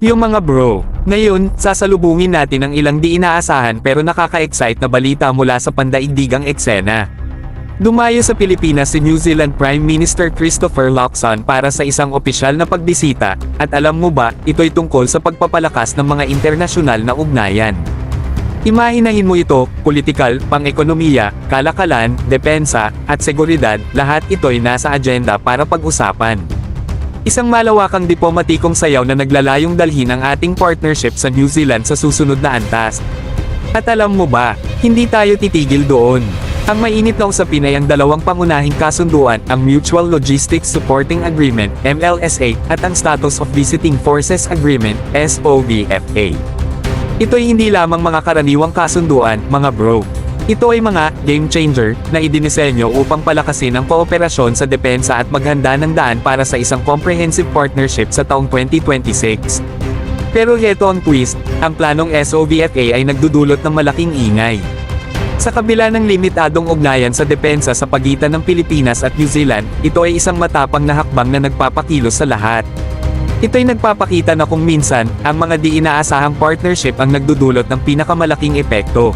Yung mga bro, ngayon, sasalubungin natin ang ilang di inaasahan pero nakaka-excite na balita mula sa pandaigdigang eksena. Dumayo sa Pilipinas si New Zealand Prime Minister Christopher Luxon para sa isang opisyal na pagbisita, at alam mo ba, ito'y tungkol sa pagpapalakas ng mga internasyonal na ugnayan. Imahinahin mo ito, politikal, pang-ekonomiya, kalakalan, depensa, at seguridad, lahat ito'y nasa agenda para pag-usapan. Isang malawakang diplomatikong sayaw na naglalayong dalhin ang ating partnership sa New Zealand sa susunod na antas. At alam mo ba, hindi tayo titigil doon. Ang mainit na usapin ay ang dalawang pangunahing kasunduan, ang Mutual Logistics Supporting Agreement, MLSA, at ang Status of Visiting Forces Agreement, SOVFA. Ito'y hindi lamang mga karaniwang kasunduan, mga bro. Ito ay mga game changer na idinisenyo upang palakasin ang kooperasyon sa depensa at maghanda ng daan para sa isang comprehensive partnership sa taong 2026. Pero heto ang twist, ang planong SOVFA ay nagdudulot ng malaking ingay. Sa kabila ng limitadong ugnayan sa depensa sa pagitan ng Pilipinas at New Zealand, ito ay isang matapang na hakbang na nagpapakilos sa lahat. Ito'y nagpapakita na kung minsan, ang mga di inaasahang partnership ang nagdudulot ng pinakamalaking epekto.